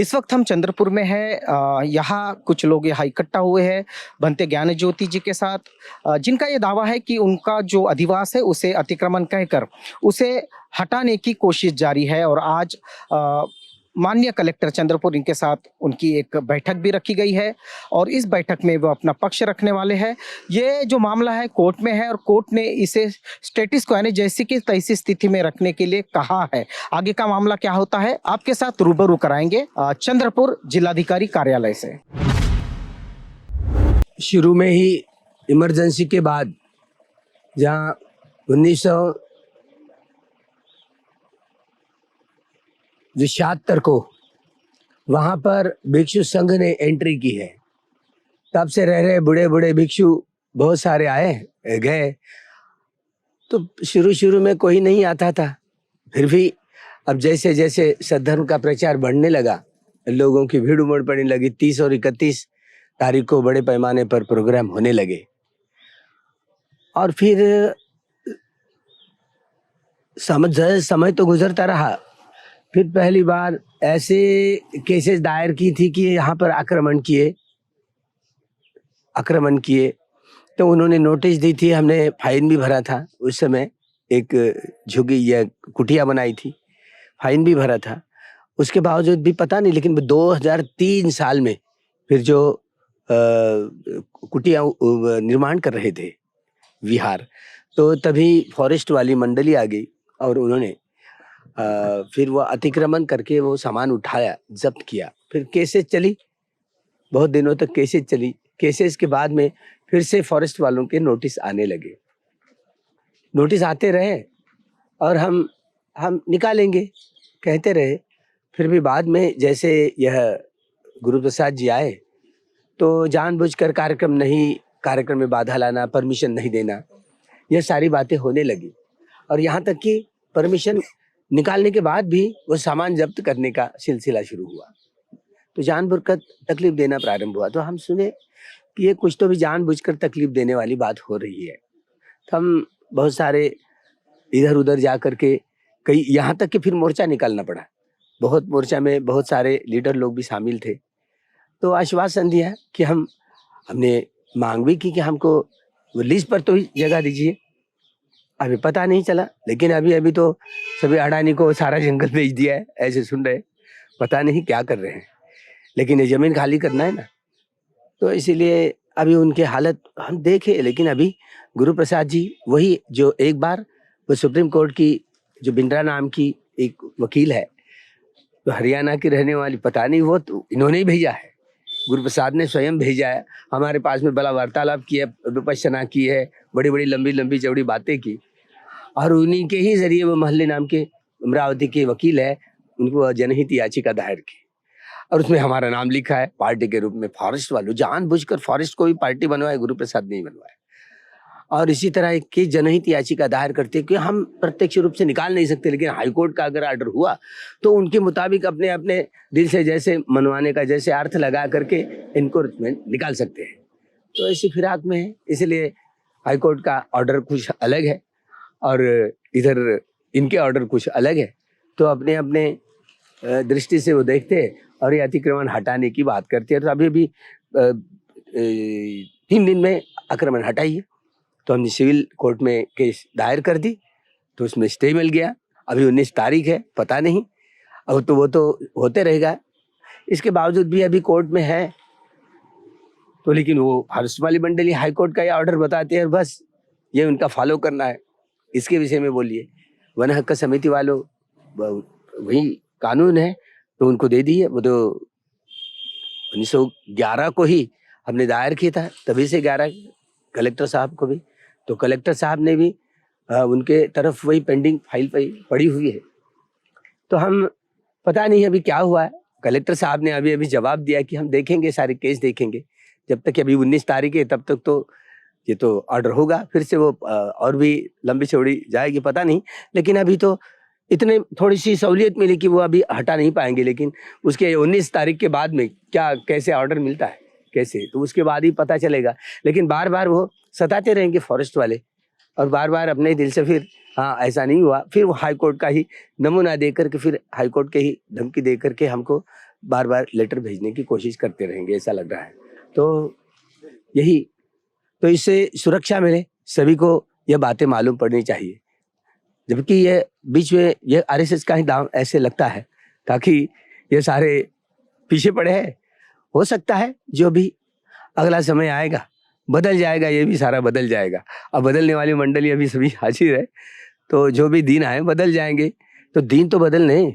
इस वक्त हम चंद्रपुर में हैं। यहाँ कुछ लोग यहाँ इकट्ठा हुए हैं बनते ज्ञान ज्योति जी के साथ, जिनका ये दावा है कि उनका जो अधिवास है उसे अतिक्रमण कहकर उसे हटाने की कोशिश जारी है। और आज माननीय कलेक्टर चंद्रपुर इनके साथ उनकी एक बैठक भी रखी गई है और इस बैठक में वो अपना पक्ष रखने वाले हैं। ये जो मामला है कोर्ट में है और कोर्ट ने इसे स्टेटस को यानी जैसी की तैसी स्थिति में रखने के लिए कहा है। आगे का मामला क्या होता है आपके साथ रूबरू कराएंगे चंद्रपुर जिलाधिकारी कार्यालय से। शुरू में ही इमरजेंसी के बाद जहाँ 1976 को वहाँ पर भिक्षु संघ ने एंट्री की है। तब से रह रहे बूढ़े बूढ़े भिक्षु बहुत सारे आए गए, तो शुरू में कोई नहीं आता था। फिर भी अब जैसे जैसे सद्धर्म का प्रचार बढ़ने लगा, लोगों की भीड़ उमड़ पड़ने लगी। 30 और 31 तारीख को बड़े पैमाने पर प्रोग्राम होने लगे और फिर समय तो गुजरता रहा। फिर पहली बार ऐसे केसेस दायर की थी कि यहाँ पर आक्रमण किए तो उन्होंने नोटिस दी थी। हमने फाइन भी भरा था उस समय, एक झुग्गी या कुटिया बनाई थी, फाइन भी भरा था। उसके बावजूद भी पता नहीं, लेकिन 2003 साल में फिर जो कुटिया निर्माण कर रहे थे विहार, तो तभी फॉरेस्ट वाली मंडली आ गई और उन्होंने फिर वो अतिक्रमण करके वो सामान उठाया, जब्त किया। फिर केसेस चली, बहुत दिनों तक केसेस चली। केसेस के बाद में फिर से फॉरेस्ट वालों के नोटिस आने लगे। नोटिस आते रहे और हम निकालेंगे कहते रहे। फिर भी बाद में जैसे यह गुरु प्रसाद जी आए तो जानबूझकर कार्यक्रम में बाधा लाना, परमिशन नहीं देना, यह सारी बातें होने लगी। और यहाँ तक कि परमिशन निकालने के बाद भी वो सामान जब्त करने का सिलसिला शुरू हुआ, तो जानबूझकर तकलीफ देना प्रारंभ हुआ। तो हम सुने कि ये कुछ तो भी जानबूझकर तकलीफ देने वाली बात हो रही है। तो हम बहुत सारे इधर उधर जा करके कई, यहाँ तक कि फिर मोर्चा निकालना पड़ा। बहुत मोर्चा में बहुत सारे लीडर लोग भी शामिल थे। तो आश्वासन दिया कि हमने मांग भी की कि हमको वो लीज पर तो ही जगह दीजिए। अभी पता नहीं चला, लेकिन अभी तो सभी अडानी को सारा जंगल बेच दिया है, ऐसे सुन रहे। पता नहीं क्या कर रहे हैं, लेकिन ये जमीन खाली करना है ना, तो इसीलिए अभी उनके हालत हम देखे। लेकिन अभी गुरु प्रसाद जी वही जो एक बार वो सुप्रीम कोर्ट की जो बिंद्रा नाम की एक वकील है, तो हरियाणा की रहने वाली, पता नहीं वो तो इन्होंने ही भेजा है, गुरु प्रसाद ने स्वयं भेजा है हमारे पास में। बड़ा वार्तालाप किया, विपश्यना की है, बड़ी बड़ी लंबी चौड़ी बातें की, और उन्हीं के ही जरिए वो महल्ले नाम के अमरावती के वकील है, उनको जनहित याचिका दायर की और उसमें हमारा नाम लिखा है पार्टी के रूप में। फॉरेस्ट वालों जानबूझकर फॉरेस्ट को भी पार्टी बनवाए, गुरु प्रसाद नहीं बनवाए। और इसी तरह की जनहित याचिका दायर करते कि हम प्रत्यक्ष रूप से निकाल नहीं सकते, लेकिन हाईकोर्ट का अगर ऑर्डर हुआ तो उनके मुताबिक अपने अपने दिल से जैसे मनवाने का जैसे अर्थ लगा करके इनको निकाल सकते हैं। तो ऐसी फिराक में है, इसलिए हाईकोर्ट का ऑर्डर कुछ अलग है और इधर इनके ऑर्डर कुछ अलग है। तो अपने अपने दृष्टि से वो देखते हैं और ये अतिक्रमण हटाने की बात करते हैं। तो अभी 3 दिन में अतिक्रमण हटाइए, तो हमने सिविल कोर्ट में केस दायर कर दी, तो उसमें स्टे मिल गया। अभी 19 तारीख है, पता नहीं, अब तो वो तो होते रहेगा। इसके बावजूद भी अभी कोर्ट में है, तो लेकिन वो फॉरेस्ट वाली मंडली हाईकोर्ट का ये ऑर्डर बताते हैं, बस ये उनका फॉलो करना है। इसके विषय में बोलिए, वन हक्क समिति वालों वही कानून है तो उनको दे दिए। वो तो 1911 को ही हमने दायर किया था, तभी से 11 कलेक्टर साहब को भी, तो कलेक्टर साहब ने भी उनके तरफ वही पेंडिंग फाइल पड़ी हुई है। तो हम पता नहीं अभी क्या हुआ है। कलेक्टर साहब ने अभी जवाब दिया कि हम देखेंगे, सारे केस देखेंगे। जब तक अभी 19 तारीख है तब तक तो ये तो ऑर्डर होगा, फिर से वो और भी लंबी चौड़ी जाएगी, पता नहीं। लेकिन अभी तो इतने थोड़ी सी सहूलियत मिली कि वो अभी हटा नहीं पाएंगे, लेकिन उसके 19 तारीख के बाद में क्या कैसे ऑर्डर मिलता है कैसे, तो उसके बाद ही पता चलेगा। लेकिन बार बार वो सताते रहेंगे फॉरेस्ट वाले, और बार बार अपने दिल से फिर हाँ ऐसा नहीं हुआ, फिर वो हाई कोर्ट का ही नमूना दे करके, फिर हाई कोर्ट के ही धमकी दे करके हमको बार बार लेटर भेजने की कोशिश करते रहेंगे, ऐसा लग रहा है। तो यही, तो इससे सुरक्षा मिले, सभी को यह बातें मालूम पड़नी चाहिए। जबकि ये बीच में ये आरएसएस का ही दांव ऐसे लगता है, ताकि ये सारे पीछे पड़े हैं। हो सकता है जो भी अगला समय आएगा बदल जाएगा, ये भी सारा बदल जाएगा। अब बदलने वाली मंडली अभी सभी हाजिर है, तो जो भी दिन आए बदल जाएंगे। तो दिन तो बदलने,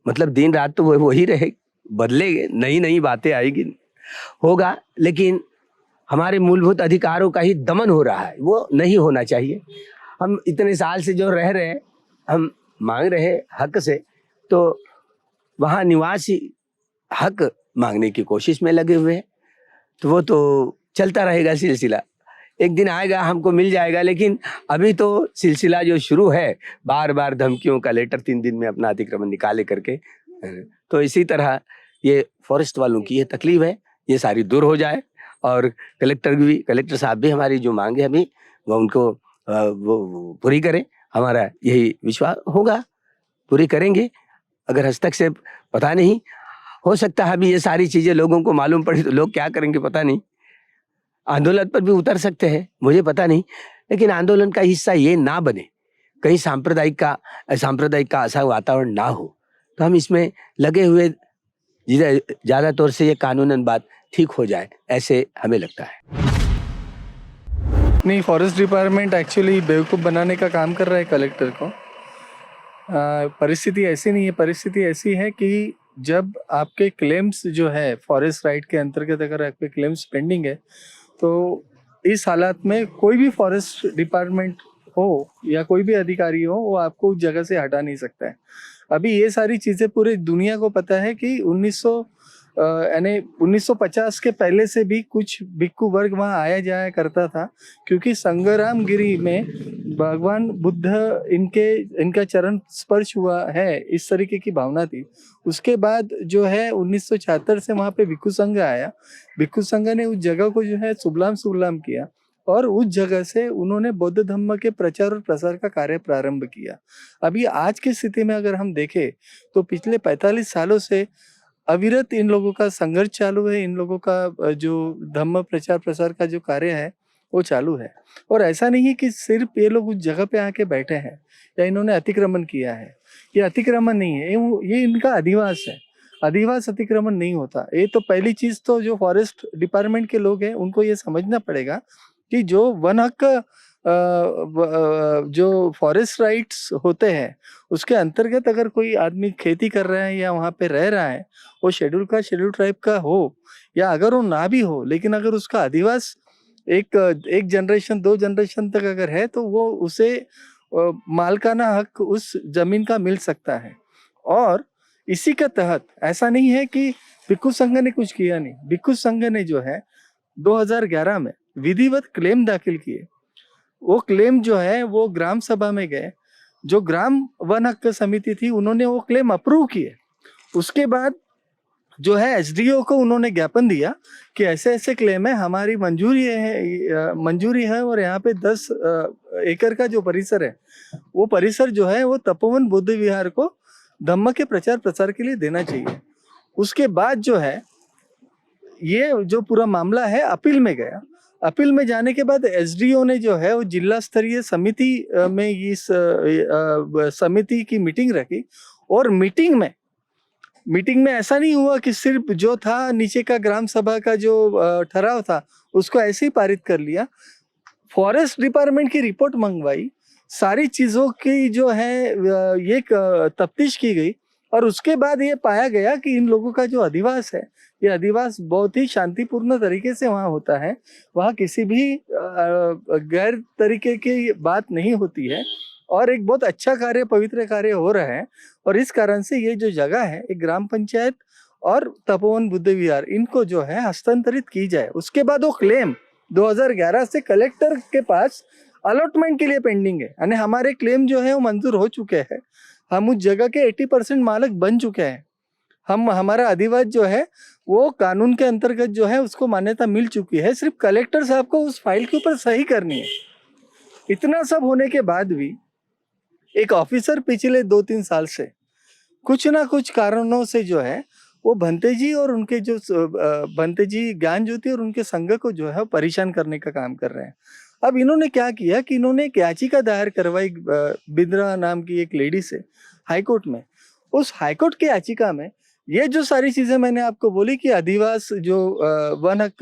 मतलब दिन रात तो वही रहे, बदलेंगे, नई नई बातें आएगी, होगा। लेकिन हमारे मूलभूत अधिकारों का ही दमन हो रहा है, वो नहीं होना चाहिए। हम इतने साल से जो रह रहे हैं, हम मांग रहे हैं हक से, तो वहाँ निवासी हक मांगने की कोशिश में लगे हुए हैं। तो वो तो चलता रहेगा सिलसिला, एक दिन आएगा हमको मिल जाएगा। लेकिन अभी तो सिलसिला जो शुरू है, बार बार धमकियों का लेटर 3 दिन में अपना अतिक्रमण निकाले करके, तो इसी तरह ये फॉरेस्ट वालों की ये तकलीफ है, ये सारी दूर हो जाए। और कलेक्टर साहब भी हमारी जो मांगे अभी वो उनको वो पूरी करें, हमारा यही विश्वास होगा, पूरी करेंगे। अगर हस्तक्षेप पता नहीं, हो सकता है अभी ये सारी चीजें लोगों को मालूम पड़ी तो लोग क्या करेंगे पता नहीं, आंदोलन पर भी उतर सकते हैं, मुझे पता नहीं। लेकिन आंदोलन का हिस्सा ये ना बने, कहीं सांप्रदायिक का ऐसा वातावरण ना हो, तो हम इसमें लगे हुए ज्यादा तौर से ये कानूनन बात ठीक हो जाए, ऐसे हमें लगता है। नहीं, फॉरेस्ट डिपार्टमेंट एक्चुअली बेवकूफ़ बनाने का काम कर रहा है कलेक्टर को। परिस्थिति ऐसी नहीं है, परिस्थिति ऐसी है कि जब आपके क्लेम्स जो है फॉरेस्ट राइट के अंतर्गत अगर आपके क्लेम्स पेंडिंग है, तो इस हालात में कोई भी फॉरेस्ट डिपार्टमेंट हो या कोई भी अधिकारी हो, वो आपको उस जगह से हटा नहीं सकता है। अभी ये सारी चीज़ें पूरी दुनिया को पता है कि 1950 के पहले से भी कुछ भिक्खू वर्ग वहाँ आया जाया करता था, क्योंकि संगराम गिरी में भगवान बुद्ध इनका चरण स्पर्श हुआ है, इस तरीके की भावना थी। उसके बाद जो है 1976 से वहाँ पे भिक्खू संघ आया। भिक्खू संघ ने उस जगह को जो है सुबलाम किया, और उस जगह से उन्होंने बौद्ध धर्म के प्रचार और प्रसार का कार्य प्रारंभ किया। अभी आज की स्थिति में अगर हम देखें तो पिछले 45 सालों से अविरत इन लोगों का संघर्ष चालू है, इन लोगों का जो धम्म प्रचार प्रसार का जो कार्य है वो चालू है। और ऐसा नहीं है कि सिर्फ ये लोग उस जगह पे आके बैठे हैं या इन्होंने अतिक्रमण किया है। ये अतिक्रमण नहीं है, ये इनका अधिवास है। अधिवास अतिक्रमण नहीं होता। ये तो पहली चीज तो जो फॉरेस्ट डिपार्टमेंट के लोग हैं उनको ये समझना पड़ेगा कि जो वन हक जो फॉरेस्ट राइट्स होते हैं उसके अंतर्गत अगर कोई आदमी खेती कर रहा है या वहाँ पे रह रहा है, वो शेड्यूल ट्राइब का हो या अगर वो ना भी हो, लेकिन अगर उसका अधिवास एक जनरेशन 2 जनरेशन तक अगर है, तो वो उसे मालकाना हक उस जमीन का मिल सकता है। और इसी के तहत ऐसा नहीं है कि भिक्खू संघ ने कुछ किया नहीं। भिक्खू संघ ने जो है 2011 में विधिवत क्लेम दाखिल किए। वो क्लेम जो है वो ग्राम सभा में गए, जो ग्राम वन हक समिति थी उन्होंने वो क्लेम अप्रूव किए। उसके बाद जो है एसडीओ को उन्होंने ज्ञापन दिया कि ऐसे ऐसे क्लेम है, हमारी मंजूरी है और यहाँ पे 10 एकड़ का जो परिसर है, वो परिसर जो है वो तपोवन बुद्ध विहार को धम्म के प्रचार प्रसार के लिए देना चाहिए। उसके बाद जो है ये जो पूरा मामला है अपील में गया। अपील में जाने के बाद एसडीओ ने जो है वो जिला स्तरीय समिति में इस समिति की मीटिंग रखी, और मीटिंग में ऐसा नहीं हुआ कि सिर्फ जो था नीचे का ग्राम सभा का जो ठहराव था उसको ऐसे ही पारित कर लिया। फॉरेस्ट डिपार्टमेंट की रिपोर्ट मंगवाई, सारी चीज़ों की जो है ये तफ्तीश की गई, और उसके बाद ये पाया गया कि इन लोगों का जो अधिवास है, ये अधिवास बहुत ही शांतिपूर्ण तरीके से वहाँ होता है। वहाँ किसी भी गैर तरीके की बात नहीं होती है, और एक बहुत अच्छा कार्य, पवित्र कार्य हो रहा है। और इस कारण से ये जो जगह है, एक ग्राम पंचायत और तपोवन बुद्ध विहार, इनको जो है हस्तांतरित की जाए। उसके बाद वो क्लेम 2011 से कलेक्टर के पास अलॉटमेंट के लिए पेंडिंग है, यानी हमारे क्लेम जो है वो मंजूर हो चुके हैं। हम उस जगह के 80% मालिक बन चुके हैं। हमारा अधिवास जो है वो कानून के अंतर्गत जो है उसको मान्यता मिल चुकी है। सिर्फ कलेक्टर साहब को उस फाइल के ऊपर सही करनी है। इतना सब होने के बाद भी एक ऑफिसर पिछले 2-3 साल से कुछ ना कुछ कारणों से जो है वो भंते जी और उनके जो भंते जी ज्ञान ज्योति और उनके संघ को जो है परेशान करने का काम कर रहे हैं। अब इन्होंने क्या किया कि इन्होंने एक याचिका दायर करवाई बिंद्रा नाम की एक लेडी से हाईकोर्ट में। उस हाईकोर्ट की याचिका में ये जो सारी चीजें मैंने आपको बोली कि अधिवास जो वन हक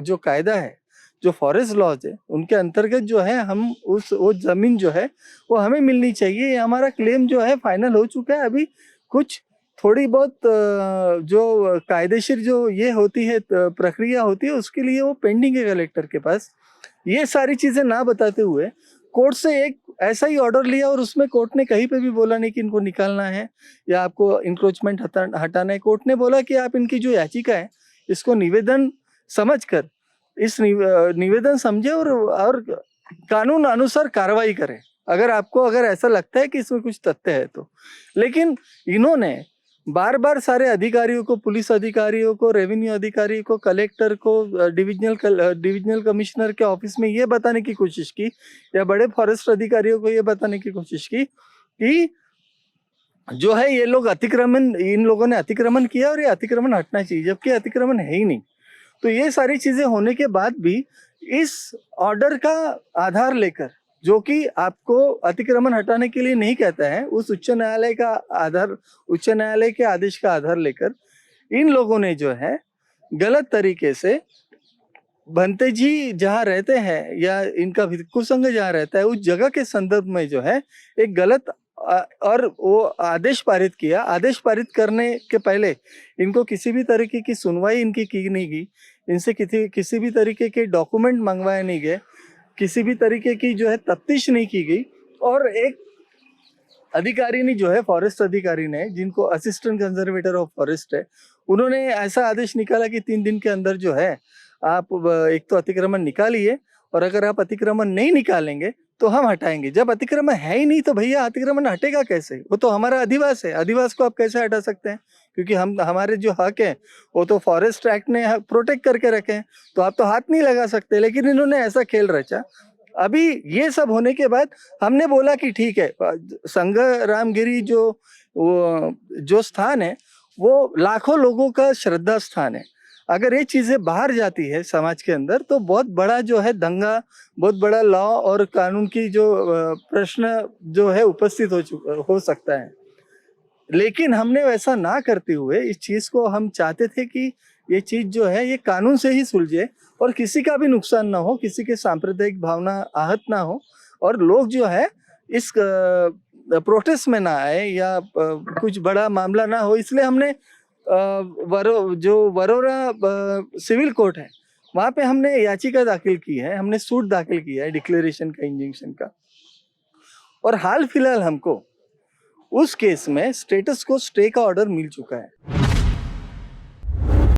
जो कायदा है, जो फॉरेस्ट लॉज है, उनके अंतर्गत जो है हम वो जमीन जो है वो हमें मिलनी चाहिए। ये हमारा क्लेम जो है फाइनल हो चुका है। अभी कुछ थोड़ी बहुत जो कायदेशीर जो ये होती है प्रक्रिया होती है उसके लिए वो पेंडिंग है कलेक्टर के पास। ये सारी चीजें ना बताते हुए कोर्ट से एक ऐसा ही ऑर्डर लिया और उसमें कोर्ट ने कहीं पे भी बोला नहीं कि इनको निकालना है या आपको इंक्रोचमेंट हटाना है। कोर्ट ने बोला कि आप इनकी जो याचिका है इसको निवेदन समझकर इस निवेदन समझे और कानून अनुसार कार्रवाई करें अगर ऐसा लगता है कि इसमें कुछ तथ्य है तो। लेकिन इन्होंने बार बार सारे अधिकारियों को, पुलिस अधिकारियों को, रेवेन्यू अधिकारी को, कलेक्टर को, डिविजनल कमिश्नर के ऑफिस में ये बताने की कोशिश की या बड़े फॉरेस्ट अधिकारियों को ये बताने की कोशिश की कि जो है ये लोग इन लोगों ने अतिक्रमण किया और ये अतिक्रमण हटना चाहिए, जबकि अतिक्रमण है ही नहीं। तो ये सारी चीजें होने के बाद भी इस ऑर्डर का आधार लेकर, जो कि आपको अतिक्रमण हटाने के लिए नहीं कहता है, उस उच्च न्यायालय के आदेश का आधार लेकर इन लोगों ने जो है गलत तरीके से भंते जी जहाँ रहते हैं या इनका भिक्खु संघ जहाँ रहता है उस जगह के संदर्भ में जो है एक गलत और वो आदेश पारित किया। आदेश पारित करने के पहले इनको किसी भी तरीके की सुनवाई इनकी की नहीं गई, इनसे किसी भी तरीके के डॉक्यूमेंट मंगवाए नहीं गए, किसी भी तरीके की जो है तफ्तीश नहीं की गई। और एक अधिकारी ने जो है, फॉरेस्ट अधिकारी ने, जिनको असिस्टेंट कंजर्वेटर ऑफ फॉरेस्ट है, उन्होंने ऐसा आदेश निकाला कि 3 दिन के अंदर जो है आप एक तो अतिक्रमण निकालिए और अगर आप अतिक्रमण नहीं निकालेंगे तो हम हटाएंगे। जब अतिक्रमण है ही नहीं तो भैया अतिक्रमण हटेगा कैसे? वो तो हमारा अधिवास है, अधिवास को आप कैसे हटा सकते हैं? क्योंकि हमारे जो हक है वो तो फॉरेस्ट एक्ट ने प्रोटेक्ट करके रखे हैं, तो आप तो हाथ नहीं लगा सकते। लेकिन इन्होंने ऐसा खेल रचा। अभी ये सब होने के बाद हमने बोला कि ठीक है, संग्रामगिरी जो स्थान है वो लाखों लोगों का श्रद्धा स्थान है। अगर ये चीजें बाहर जाती है समाज के अंदर तो बहुत बड़ा जो है दंगा, बहुत बड़ा लॉ और कानून की जो प्रश्न जो है उपस्थित हो सकता है। लेकिन हमने वैसा ना करते हुए इस चीज को हम चाहते थे कि ये चीज जो है ये कानून से ही सुलझे और किसी का भी नुकसान ना हो, किसी के सांप्रदायिक भावना आहत ना हो और लोग जो है इस प्रोटेस्ट में ना आए या कुछ बड़ा मामला ना हो। इसलिए हमने वरोरा सिविल कोर्ट है वहाँ पे हमने याचिका दाखिल की है, हमने सूट दाखिल किया है डिक्लेरेशन का, इंजंक्शन का। और हाल फिलहाल हमको उस केस में स्टेटस को स्टे का ऑर्डर मिल चुका है।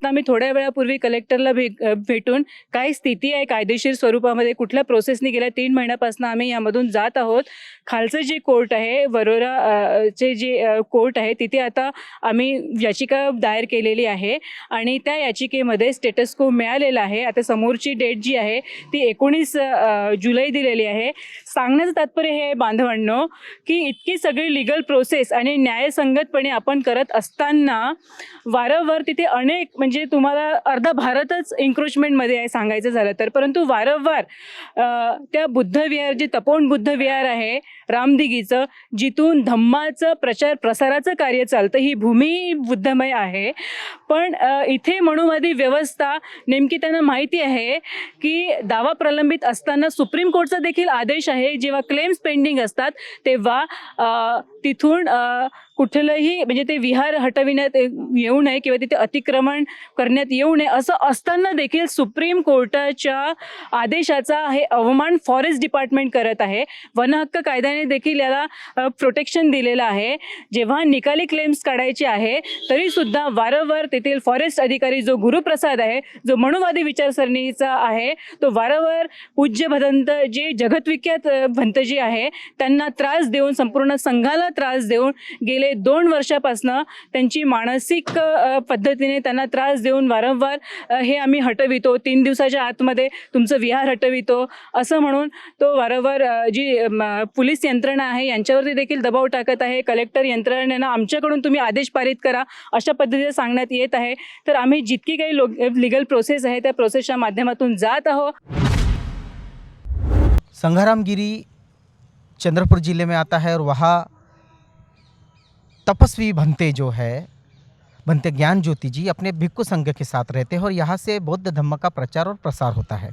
आम्ही थोड्या वेळापूर्वी कलेक्टरला भेटून काय स्थिती आहे कायदेशीर स्वरूपामध्ये, कुठल्या प्रोसेसने गेल्या 3 महिन्यापासून आम्ही यामधून जात आहोत। खालचं जे कोर्ट आहे, वरोरा चे जे कोर्ट आहे, तिथे आता आम्ही याचिका दायर केलेली आहे आणि त्या याचिकेमध्ये स्टेटस को मिळालेला आहे। आता समोरची डेट जी आहे ती 19 जुलै दिलेली आहे। सांगण्याचं तात्पर्य हे बांधवांनो की इतकी सगळी लीगल प्रोसेस आणि न्यायसंगतपणे आपण करत असताना वारंवार तिथे अनेक, म्हणजे तुम्हाला अर्धा भारतच एन्क्रोचमेंटमध्ये आहे सांगायचं झालं तर, परंतु वारंवार त्या बुद्धविहार, जे तपोवन बुद्धविहार आहे रामदिघीचं, जिथून धम्माचं प्रसाराचं कार्य चालतं, ही भूमी बुद्धमय आहे। पण इथे मनुवादी व्यवस्था, नेमकी त्यांना माहिती आहे की दावा प्रलंबित असताना सुप्रीम कोर्टचा देखील आदेश आहे, जेव्हा क्लेम्स पेंडिंग असतात तेव्हा तिथून कुठलंही, म्हणजे ते विहार हटविण्यात येऊ नये किंवा तिथे अतिक्रमण करण्यात येऊ नये, असं असताना देखील सुप्रीम कोर्टाच्या आदेशाचा हे अवमान फॉरेस्ट डिपार्टमेंट करत आहे। वन हक्क कायद्याने देखील याला प्रोटेक्शन दिलेलं आहे। जेव्हा निकाली क्लेम्स काढायचे आहे तरी सुद्धा वारंवार तेथील फॉरेस्ट अधिकारी जो गुरुप्रसाद आहे, जो मनुवादी विचारसरणीचा आहे, तो वारंवार पूज्य भदंत, जे जगतविख्यात भंत जे आहे, त्यांना त्रास देऊन, संपूर्ण संघाला त्रास देऊन गेले गेले 2 वर्षापासनं त्यांची मानसिक पद्धतीने त्यांना त्रास देऊन वारंवार हे आम्ही हटवितो, 3 दिवसाच्या आतमध्ये तुमचं विहार हटवितो असं म्हणून तो वारंवार जी पोलीस यंत्रणा आहे यांच्यावरती देखील दबाव टाकत आहे. कलेक्टर यंत्रणेनं आमच्याकडून तुम्ही आदेश पारित करा अशा पद्धतीने सांगण्यात येत आहे. तर आम्ही जितकी काही लिगल प्रोसेस आहे त्या प्रोसेसच्या माध्यमातून जात आहोत. संघाराम गिरी चंद्रपुर ज़िले में आता है और वहाँ तपस्वी भंते जो है भंते ज्ञान ज्योति जी अपने भिक्खु संघ के साथ रहते हैं और यहाँ से बौद्ध धर्म का प्रचार और प्रसार होता है.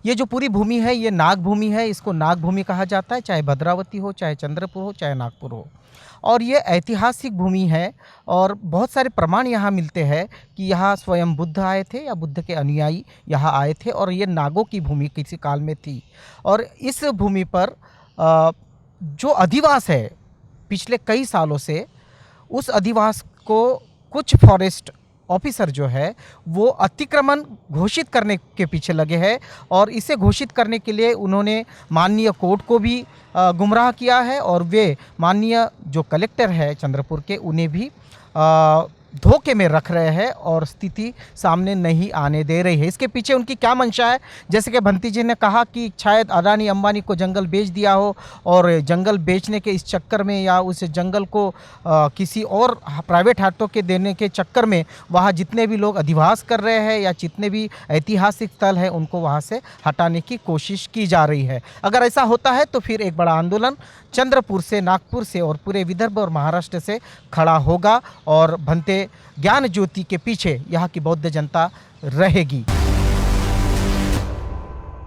ये जो पूरी भूमि है ये नाग भूमि है, इसको नाग भूमि कहा जाता है, चाहे भद्रावती हो, चाहे चंद्रपुर हो, चाहे नागपुर हो. और ये ऐतिहासिक भूमि है और बहुत सारे प्रमाण यहाँ मिलते हैं कि यहाँ स्वयं बुद्ध आए थे या बुद्ध के अनुयायी यहाँ आए थे और ये नागों की भूमि किसी काल में थी. और इस भूमि पर जो अधिवास है पिछले कई सालों से, उस अधिवास को कुछ फॉरेस्ट ऑफिसर जो है वो अतिक्रमण घोषित करने के पीछे लगे हैं और इसे घोषित करने के लिए उन्होंने माननीय कोर्ट को भी गुमराह किया है और वे माननीय जो कलेक्टर है चंद्रपुर के उन्हें भी धोखे में रख रहे हैं और स्थिति सामने नहीं आने दे रही है. इसके पीछे उनकी क्या मंशा है? जैसे कि भंती जी ने कहा कि शायद अडानी अंबानी को जंगल बेच दिया हो और जंगल बेचने के इस चक्कर में या उस जंगल को किसी और प्राइवेट हाथों के देने के चक्कर में वहाँ जितने भी लोग अधिवास कर रहे हैं या जितने भी ऐतिहासिक स्थल हैं उनको वहाँ से हटाने की कोशिश की जा रही है. अगर ऐसा होता है तो फिर एक बड़ा आंदोलन चंद्रपुर से, नागपुर से और पूरे विदर्भ और महाराष्ट्र से खड़ा होगा और भंते ज्ञान ज्योति के पीछे यहाँ की बौद्ध जनता रहेगी.